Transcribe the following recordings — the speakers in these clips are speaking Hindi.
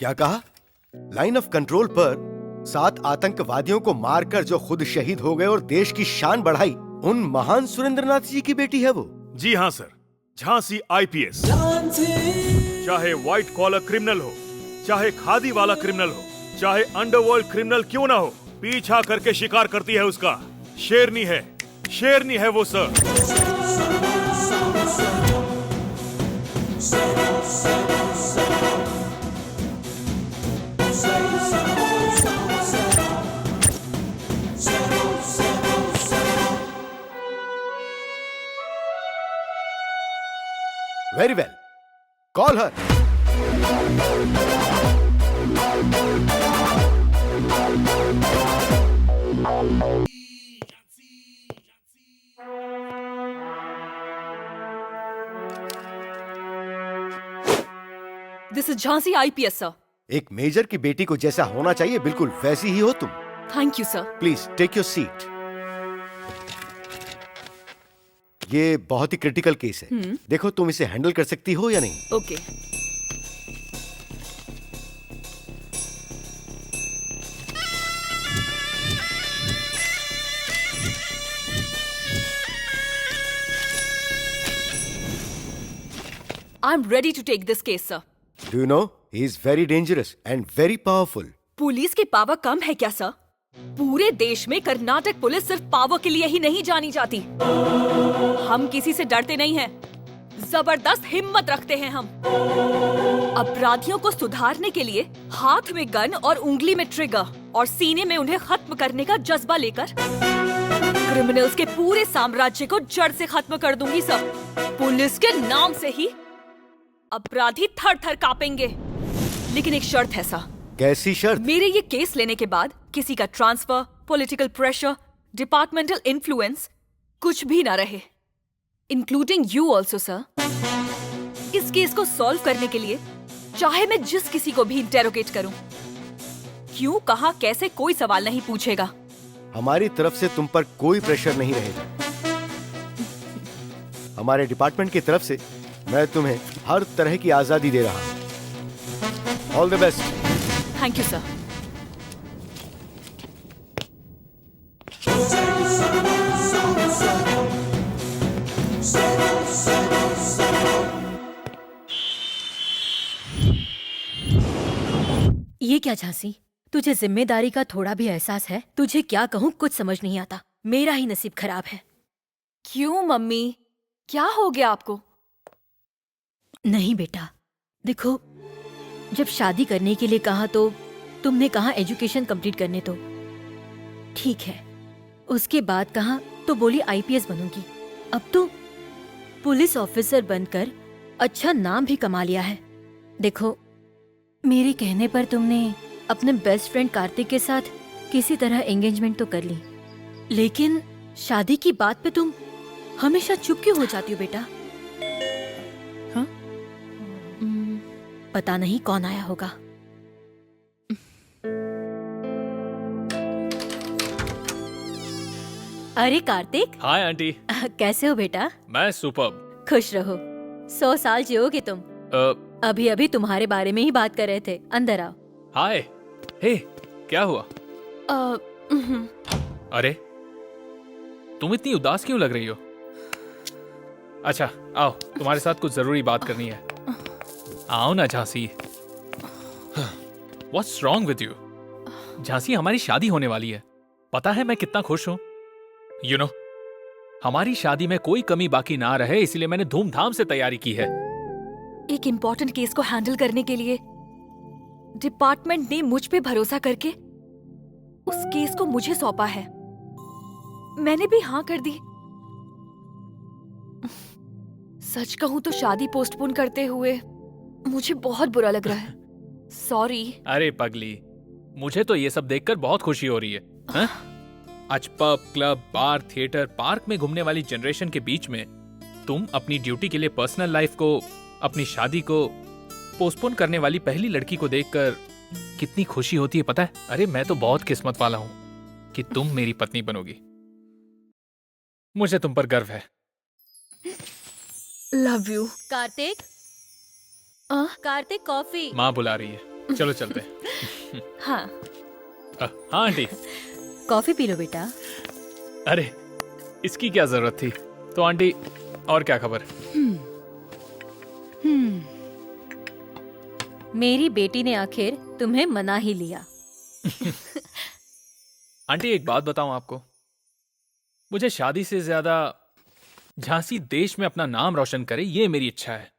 क्या कहा? लाइन ऑफ कंट्रोल पर 7 आतंकवादियों को मारकर जो खुद शहीद हो गए और देश की शान बढ़ाई, उन महान सुरेंद्रनाथ जी की बेटी है वो। जी हाँ सर, झांसी आईपीएस। चाहे व्हाइट कॉलर क्रिमिनल हो, चाहे खादी वाला क्रिमिनल हो, चाहे अंडरवर्ल्ड क्रिमिनल क्यों ना हो, पीछा करके शिकार करती है उसका। शेरनी है, शेरनी है वो sir. Very well. Call her. This is Jhansi IPS, sir. एक मेजर की बेटी को जैसा होना चाहिए बिल्कुल वैसी ही हो तुम। Thank you, sir. Please take your seat. ये बहुत ही क्रिटिकल केस है। देखो तुम इसे हैंडल कर सकती हो या नहीं। Okay. I'm ready to take this case, sir. Do you know he is very dangerous and very powerful. Police की पावर कम है क्या सर? पूरे देश में कर्नाटक पुलिस सिर्फ पावर के लिए ही नहीं जानी जाती। हम किसी से डरते नहीं हैं। जबरदस्त हिम्मत रखते हैं हम। अपराधियों को सुधारने के लिए हाथ में गन और उंगली में ट्रिगर और सीने में उन्हें खत्म करने का जज्बा लेकर क्रिमिनल्स के पूरे साम्राज्य को जड़ से खत्म कर दूंगी सर। पुलिस के नाम से ही अपराधी थर थर कांपेंगे। लेकिन एक शर्त है सर। कैसी शर्त? मेरे ये केस लेने के बाद किसी का transfer, political pressure, departmental influence कुछ भी ना रहे, इंक्लूडिंग यू ऑल्सो सर। इस केस को सॉल्व करने के लिए चाहे मैं जिस किसी को भी इंटेरोगेट करूं, क्यों, कहां, कैसे, कोई सवाल नहीं पूछेगा। हमारी तरफ से तुम पर कोई प्रेशर नहीं रहेगा। हमारे डिपार्टमेंट की तरफ से मैं तुम्हें हर तरह की आजादी दे रहा हूं। All the best. Thank you sir. ये क्या झांसी, तुझे जिम्मेदारी का थोड़ा भी एहसास है? तुझे क्या कहूँ कुछ समझ नहीं आता। मेरा ही नसीब खराब है। क्यों मम्मी, क्या हो गया आपको? नहीं बेटा, देखो, जब शादी करने के लिए कहा तो तुमने कहा एजुकेशन कंप्लीट करने दो, ठीक है। उसके बाद कहा तो बोली आईपीएस बनूंगी। अब तो पुलिस ऑफिसर बनकर अच्छा नाम भी कमा लिया है। देखो, मेरे कहने पर तुमने अपने बेस्ट फ्रेंड कार्तिक के साथ किसी तरह एंगेजमेंट तो कर ली, लेकिन शादी की बात पे तुम हमेशा चुप क्यों हो जाती हो बेटा? हाँ? पता नहीं कौन आया होगा। अरे कार्तिक। Hi aunty. कैसे हो बेटा? मैं सुपर्ब। खुश रहो, 100 साल जियोगे तुम। अभी अभी तुम्हारे बारे में ही बात कर रहे थे। अंदर आओ। हाय। हे, क्या हुआ? अरे, तुम इतनी उदास क्यों लग रही हो? अच्छा, आओ, तुम्हारे साथ कुछ जरूरी बात करनी है। आओ ना Jhansi. What's wrong with you? Jhansi, हमारी शादी होने वाली है। पता है मैं कितना खुश हूं? You know, हमारी शादी में कोई कमी बाकी ना रहे, इसलिए मैंने धूमधाम से तैयारी की है। एक इम्पोर्टेंट केस को हैंडल करने के लिए डिपार्टमेंट ने मुझ पे भरोसा करके उस केस को मुझे सौंपा है। मैंने भी हाँ कर दी। सच कहूं तो शादी पोस्टपोन करते हुए मुझे बहुत बुरा लग रहा है। सॉरी। अरे पगली, मुझे तो ये सब देखकर बहुत खुशी हो रही है। हाँ? आज पब, क्लब, बार, थिएटर, पार्क में घूमने वाली जनरेशन के बीच में तुम अपनी ड्यूटी के लिए पर्सनल लाइफ को, अपनी शादी को पोस्टपोन करने वाली पहली लड़की को देखकर कितनी खुशी होती है पता है? अरे मैं तो बहुत किस्मत वाला हूं कि तुम मेरी पत्नी बनोगी। मुझे तुम पर गर्व है। Love you. Kartik, Kartik coffee. माँ बुला रही है। चलो चलते हैं। हाँ, हाँ आंटी। कॉफी पी लो बेटा। अरे इसकी क्या जरूरत थी। तो आंटी और क्या खबर? मेरी बेटी ने आखिर तुम्हें मना ही लिया। आंटी एक बात बताऊं आपको, मुझे शादी से ज्यादा झांसी देश में अपना नाम रोशन करे ये मेरी इच्छा है।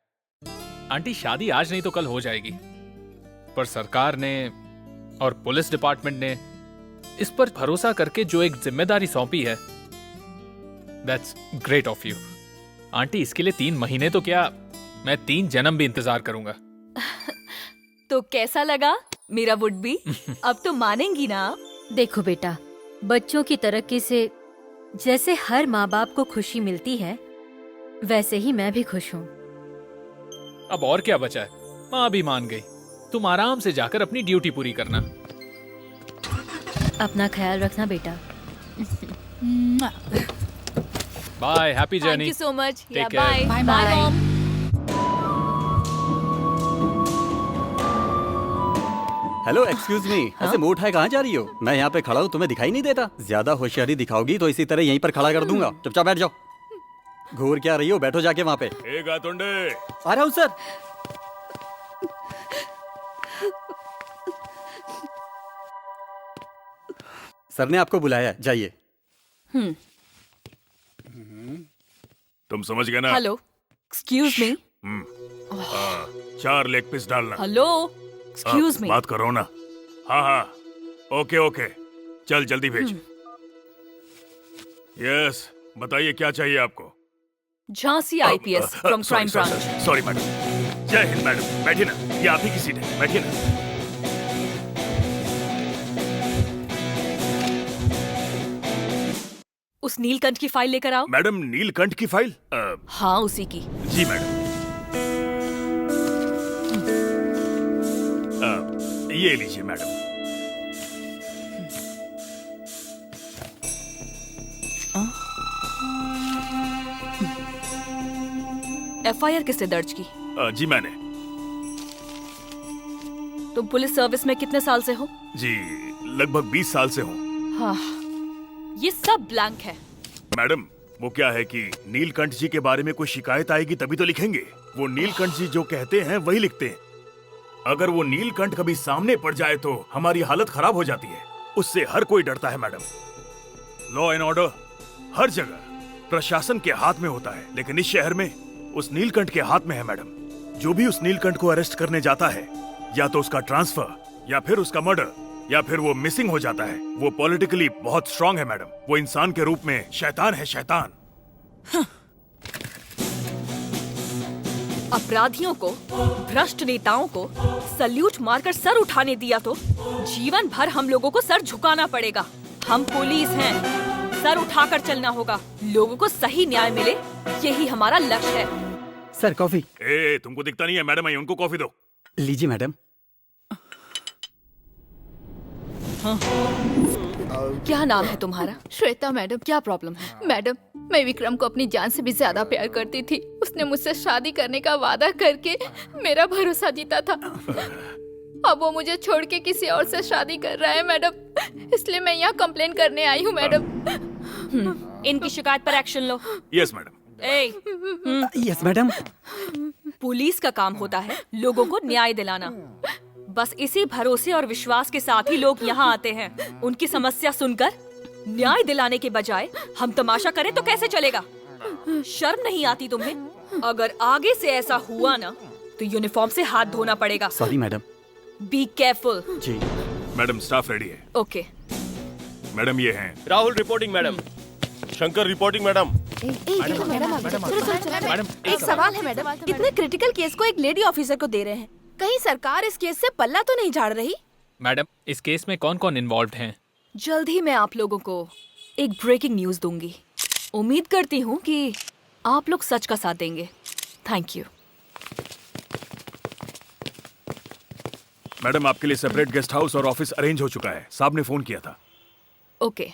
आंटी शादी आज नहीं तो कल हो जाएगी, पर सरकार ने और पुलिस डिपार्टमेंट ने इस पर भरोसा करके जो एक जिम्मेदारी सौंपी है, that's great of you. Aunty इसके लिए 3 महीने तो क्या, मैं 3 जन्म भी इंतजार करूंगा। तो कैसा लगा मेरा वुड बी? अब तो मानेंगी ना? देखो बेटा, बच्चों की तरक्की से जैसे हर माँ बाप को खुशी मिलती है, वैसे ही मैं भी खुश हूँ। अब और क्या बचा है, माँ भी मान गई। तुम आराम से जाकर अपनी ड्यूटी पूरी करना। अपना ख्याल रखना बेटा। Bye, happy thank journey. You so much. Take care. Bye Bye, bye bye. Mom. Hello, excuse me, ऐसे मुंह उठाए कहाँ जा रही हो? मैं यहाँ पे खड़ा हूँ, तुम्हें दिखाई नहीं देता? ज्यादा होशियारी दिखाओगी तो इसी तरह यहीं पर खड़ा कर दूंगा। चुपचाप बैठ जाओ। घूर क्या रही हो? बैठो जाके वहाँ पे। ए गातुंडे, आ रहा हूँ सर। सर ने आपको बुलाया है, जाइए। तुम समझ गए ना? Hello, excuse me. 4 leg piece डालना। Hello, excuse me. बात करो ना। हाँ हाँ, ओके ओके, चल जल्दी भेज। यस, बताइए क्या चाहिए आपको? Jhansi IPS from crime branch. Sorry madam. जय हिंद मैडम, बैठिए ना, ये आप ही की सीट है, बैठिए ना। उस नीलकंठ की फाइल लेकर आओ। मैडम, नीलकंठ की फाइल? हाँ, उसी की। जी मैडम। ये लीजिए मैडम। एफआईआर किससे दर्ज की? जी मैंने। तुम पुलिस सर्विस में कितने साल से हो? जी लगभग 20 साल से हूँ। हाँ, ये सब ब्लैंक है। मैडम, वो क्या है कि नीलकंठ जी के बारे में कोई शिकायत आएगी तभी तो लिखेंगे। वो नीलकंठ जी जो कहते हैं वही लिखते हैं। अगर वो नीलकंठ कभी सामने पड़ जाए तो हमारी हालत खराब हो जाती है। उससे हर कोई डरता है मैडम। लॉ एंड ऑर्डर हर जगह प्रशासन के हाथ में होता है, लेकिन इस शहर में उस नीलकंठ के हाथ में है मैडम। जो भी उस नीलकंठ को अरेस्ट करने जाता है, या तो उसका ट्रांसफर, या फिर उसका मर्डर, या फिर वो मिसिंग हो जाता है। वो पॉलिटिकली बहुत स्ट्रांग है मैडम। वो इंसान के रूप में शैतान है, शैतान। अपराधियों को, भ्रष्ट नेताओं को सल्यूट मारकर सर उठाने दिया तो जीवन भर हम लोगों को सर झुकाना पड़ेगा। हम पुलिस हैं, सर उठाकर चलना होगा। लोगों को सही न्याय मिले, यही हमारा लक्ष्य है। Sir coffee. ए, तुमको दिखता नहीं है? मैडम आई, उनको कॉफी दो। लीजिए मैडम। क्या नाम है तुम्हारा? श्वेता मैडम। क्या प्रॉब्लम है? मैडम, मैं विक्रम को अपनी जान से भी ज्यादा प्यार करती थी। उसने मुझसे शादी करने का वादा करके मेरा भरोसा जीता था। अब वो मुझे छोड़ के किसी और से शादी कर रहा है मैडम। इसलिए मैं यहाँ कंप्लेन करने आई हूँ मैडम। इनकी शिकायत पर एक्शन लो। Yes madam. Yes madam. Police का काम होता है लोगों को न्याय दिलाना। बस इसी भरोसे और विश्वास के साथ ही लोग यहाँ आते हैं। उनकी समस्या सुनकर न्याय दिलाने के बजाय हम तमाशा करें तो कैसे चलेगा? शर्म नहीं आती तुम्हें? अगर आगे से ऐसा हुआ ना तो यूनिफॉर्म से हाथ धोना पड़ेगा। Sorry madam. Be careful. जी मैडम, स्टाफ रेडी है। ओके। मैडम ये हैं। Rahul reporting madam. Shankar reporting madam. मैडम एक सवाल है मैडम, इतने क्रिटिकल केस को एक लेडी ऑफिसर को दे रहे हैं, कहीं सरकार इस केस से पल्ला तो नहीं झाड़ रही? मैडम, इस केस में कौन कौन इन्वॉल्व्ड हैं? जल्द ही मैं आप लोगों को एक ब्रेकिंग न्यूज दूंगी। उम्मीद करती हूँ कि आप लोग सच का साथ देंगे। Thank you. मैडम, आपके लिए सेपरेट गेस्ट हाउस और ऑफिस अरेंज हो चुका है। साहब ने फोन किया था। ओके।